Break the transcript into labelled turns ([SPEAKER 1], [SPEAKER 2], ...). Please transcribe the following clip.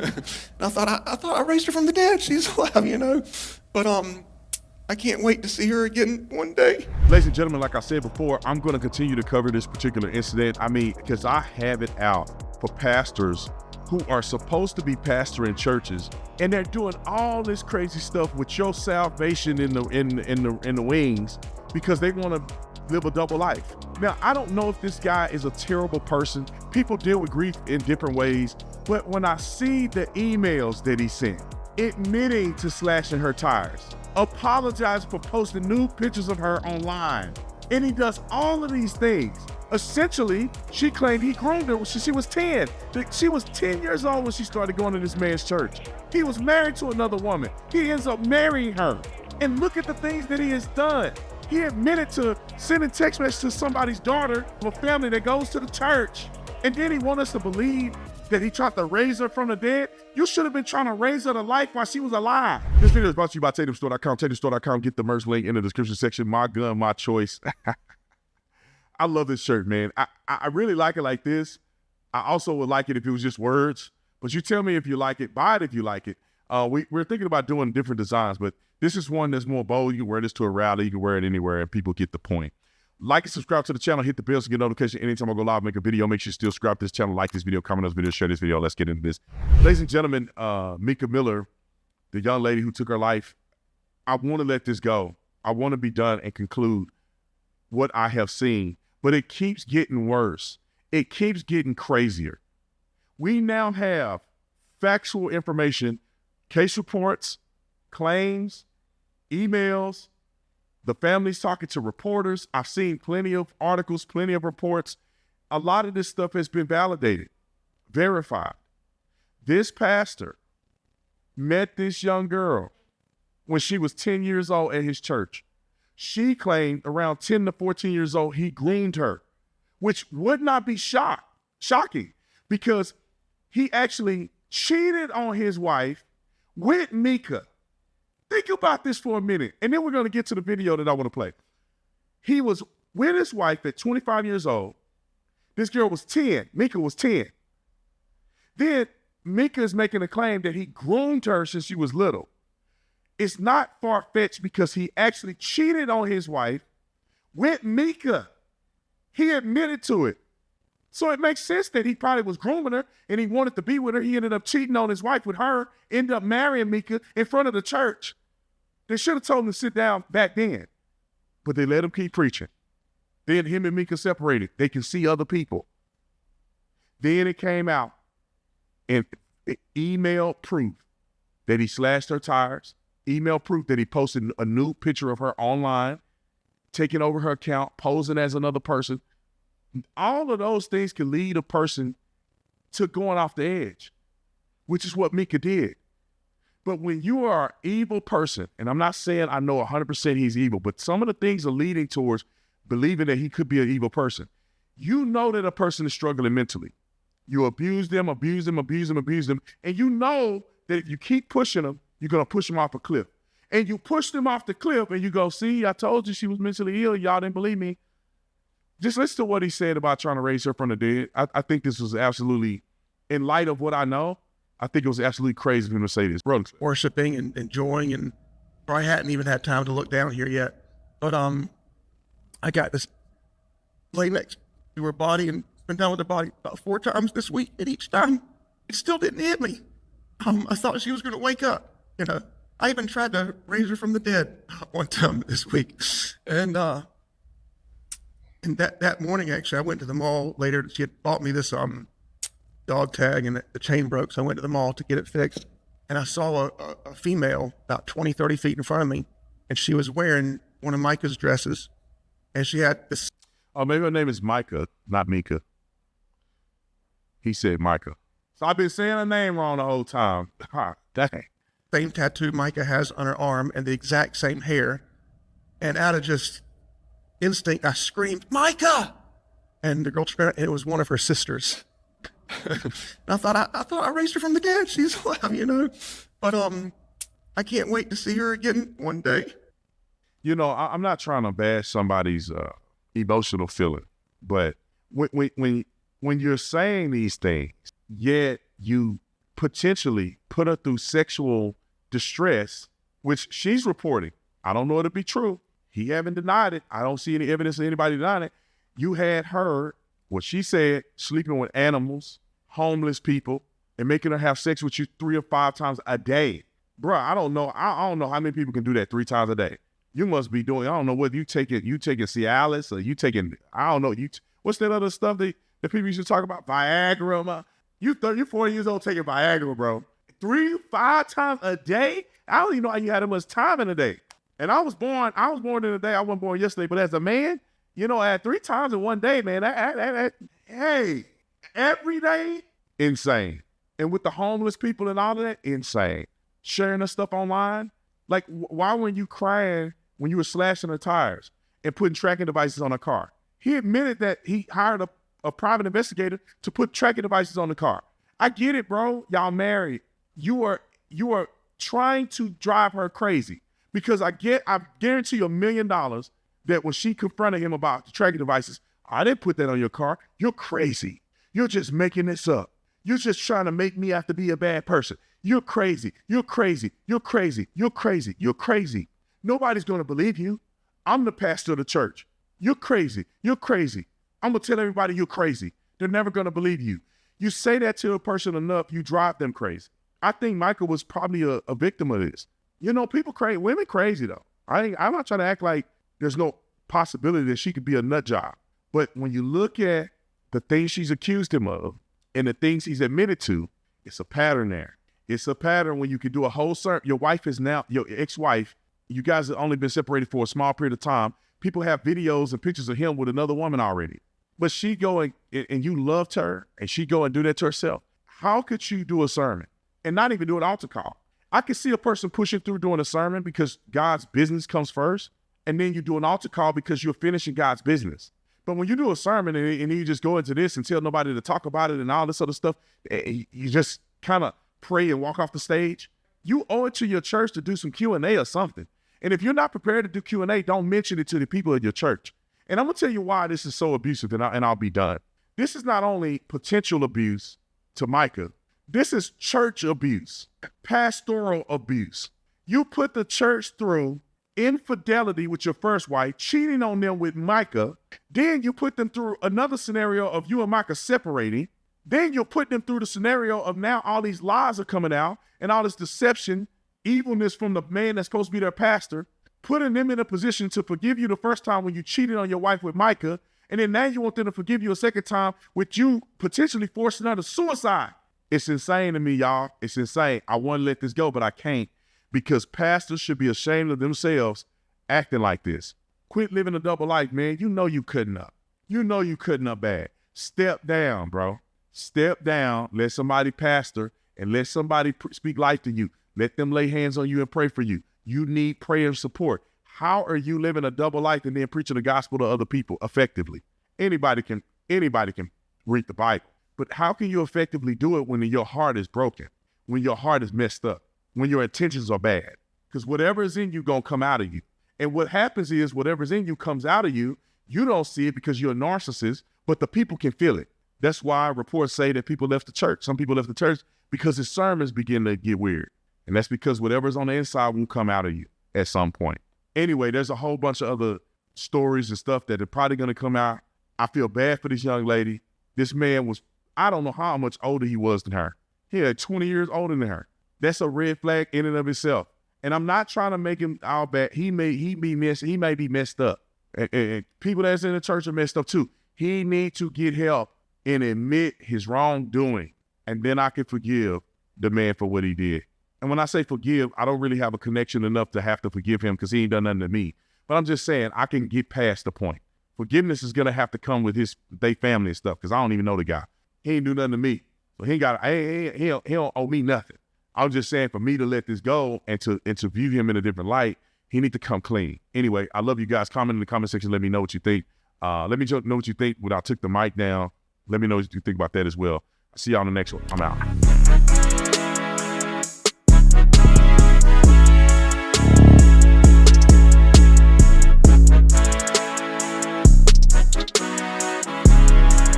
[SPEAKER 1] And I thought I raised her from the dead. She's alive. But I can't wait to see her again one day.
[SPEAKER 2] Ladies and gentlemen, like I said before, I'm going to continue to cover this particular incident. I mean, because I have it out for pastors who are supposed to be pastoring churches, and they're doing all this crazy stuff with your salvation in the wings because they want to live a double life. Now, I don't know if this guy is a terrible person. People deal with grief in different ways, but when I see the emails that he sent, admitting to slashing her tires, apologizing for posting nude pictures of her online, and he does all of these things. Essentially, she claimed he groomed her when she was 10. She was 10 years old when she started going to this man's church. He was married to another woman. He ends up marrying her. And look at the things that he has done. He admitted to sending text messages to somebody's daughter of a family that goes to the church. And then he wants us to believe that he tried to raise her from the dead. You should have been trying to raise her to life while she was alive. This video is brought to you by TatumStore.com. TatumStore.com. Get the merch link in the description section. My gun, my choice. I love this shirt, man. I really like it like this. I also would like it if it was just words. But you tell me if you like it. Buy it if you like it. We're thinking about doing different designs, but this is one that's more bold. You can wear this to a rally. You can wear it anywhere, and people get the point. Like and subscribe to the channel. Hit the bell to get notification anytime I go live, make a video. Make sure you still subscribe to this channel, like this video, comment on this video, share this video. Let's get into this. Ladies and gentlemen, Mica Miller, the young lady who took her life, I want to let this go. I want to be done and conclude what I have seen. But it keeps getting worse. It keeps getting crazier. We now have factual information, case reports, claims, emails, the family's talking to reporters. I've seen plenty of articles, plenty of reports. A lot of this stuff has been validated, verified. This pastor met this young girl when she was 10 years old at his church. She claimed around 10 to 14 years old, he groomed her, which would not be shocking because he actually cheated on his wife with Mica. Think about this for a minute, and then we're going to get to the video that I want to play. He was with his wife at 25 years old. This girl was 10. Mica was 10. Then Mica is making a claim that he groomed her since she was little. It's not far-fetched because he actually cheated on his wife with Mica. He admitted to it. So it makes sense that he probably was grooming her and he wanted to be with her. He ended up cheating on his wife with her, ended up marrying Mica in front of the church. They should have told him to sit down back then, but they let him keep preaching. Then him and Mica separated. They can see other people. Then it came out and email proof that he slashed her tires, email proof that he posted a nude picture of her online, taking over her account, posing as another person. All of those things can lead a person to going off the edge, which is what Mica did. But when you are an evil person, and I'm not saying I know 100% he's evil, but some of the things are leading towards believing that he could be an evil person. You know that a person is struggling mentally. You abuse them, and you know that if you keep pushing them, you're going to push them off a cliff. And you push them off the cliff and you go, see, I told you she was mentally ill. Y'all didn't believe me. Just listen to what he said about trying to raise her from the dead. I think this was absolutely, in light of what I know, I think it was absolutely crazy for him to say this. Bro,
[SPEAKER 1] Worshiping and enjoying, and probably hadn't even had time to look down here yet. But I got this lay next to her body and been down with her body about 4 times this week, and each time it still didn't hit me. I thought she was going to wake up. I even tried to raise her from the dead one time this week. And that morning, actually, I went to the mall later. She had bought me this dog tag, and the chain broke, so I went to the mall to get it fixed. And I saw a female about 20, 30 feet in front of me, and she was wearing one of Mica's dresses, and she had this.
[SPEAKER 2] Oh, maybe her name is Mica, not Mica. He said Mica. So I've been saying her name wrong the whole time. Dang.
[SPEAKER 1] Same tattoo Mica has on her arm and the exact same hair. And out of just instinct, I screamed, "Mica!" And the girl turned, and it was one of her sisters. And I thought I raised her from the dead. She's alive, But I can't wait to see her again one day.
[SPEAKER 2] I'm not trying to bash somebody's emotional feeling, but when you're saying these things, yet you potentially put her through sexual distress, which she's reporting. I don't know it to be true. He haven't denied it. I don't see any evidence of anybody denying it. You had her, what she said, sleeping with animals, homeless people, and making her have sex with you 3 or 5 times a day. Bruh, I don't know how many people can do that 3 times a day. You must be doing, I don't know whether you taking Cialis or you taking, I don't know, what's that other stuff that people used to talk about? Viagra, man. You're 40 years old taking Viagra, bro. 3, 5 times a day? I don't even know how you had that much time in a day. And I was born in a day. I wasn't born yesterday, but as a man, at 3 times in one day, man, hey, every day, insane. And with the homeless people and all of that, insane. Sharing the stuff online. Like, why weren't you crying when you were slashing her tires and putting tracking devices on her car? He admitted that he hired a private investigator to put tracking devices on the car. I get it, bro. Y'all married. You are trying to drive her crazy. Because I guarantee you $1 million that when she confronted him about the tracking devices, I didn't put that on your car. You're crazy. You're just making this up. You're just trying to make me have to be a bad person. You're crazy. You're crazy. You're crazy. You're crazy. You're crazy. Nobody's going to believe you. I'm the pastor of the church. You're crazy. You're crazy. I'm going to tell everybody you're crazy. They're never going to believe you. You say that to a person enough, you drive them crazy. I think Mica was probably a victim of this. People crazy. Women crazy, though. I'm not trying to act like there's no possibility that she could be a nut job. But when you look at the things she's accused him of and the things he's admitted to, it's a pattern there. It's a pattern when you can do a whole sermon. Your wife is now, your ex-wife, you guys have only been separated for a small period of time. People have videos and pictures of him with another woman already. But she going, and you loved her, and she go and do that to herself. How could you do a sermon and not even do an altar call? I can see a person pushing through doing a sermon because God's business comes first, and then you do an altar call because you're finishing God's business. But when you do a sermon and you just go into this and tell nobody to talk about it and all this other stuff, you just kind of pray and walk off the stage, you owe it to your church to do some Q&A or something. And if you're not prepared to do Q&A, don't mention it to the people of your church. And I'm going to tell you why this is so abusive, and I'll be done. This is not only potential abuse to Mica, this is church abuse, pastoral abuse. You put the church through infidelity with your first wife, cheating on them with Mica. Then you put them through another scenario of you and Mica separating. Then you'll put them through the scenario of now all these lies are coming out and all this deception, evilness from the man that's supposed to be their pastor, putting them in a position to forgive you the first time when you cheated on your wife with Mica. And then now you want them to forgive you a second time with you potentially forcing her to suicide. It's insane to me, y'all. It's insane. I want to let this go, but I can't, because pastors should be ashamed of themselves acting like this. Quit living a double life, man. You know you cutting up. You know you cutting up bad. Step down, bro. Step down. Let somebody pastor and let somebody speak life to you. Let them lay hands on you and pray for you. You need prayer and support. How are you living a double life and then preaching the gospel to other people effectively? Anybody can read the Bible. But how can you effectively do it when your heart is broken, when your heart is messed up, when your intentions are bad? Because whatever is in you gonna come out of you. And what happens is whatever's in you comes out of you. You don't see it because you're a narcissist, but the people can feel it. That's why reports say that people left the church. Some people left the church because his sermons begin to get weird. And that's because whatever's on the inside will come out of you at some point. Anyway, there's a whole bunch of other stories and stuff that are probably gonna come out. I feel bad for this young lady. This man was, I don't know how much older he was than her. He had 20 years older than her. That's a red flag in and of itself. And I'm not trying to make him all bad. He may be messed up. And people that's in the church are messed up too. He need to get help and admit his wrongdoing. And then I can forgive the man for what he did. And when I say forgive, I don't really have a connection enough to have to forgive him because he ain't done nothing to me. But I'm just saying I can get past the point. Forgiveness is going to have to come with they family and stuff because I don't even know the guy. He ain't do nothing to me. So he don't owe me nothing. I'm just saying for me to let this go and to view him in a different light, he need to come clean. Anyway, I love you guys. Comment in the comment section. Let me know what you think. Let me know what you think when I took the mic down. Let me know what you think about that as well. See y'all on the next one. I'm out.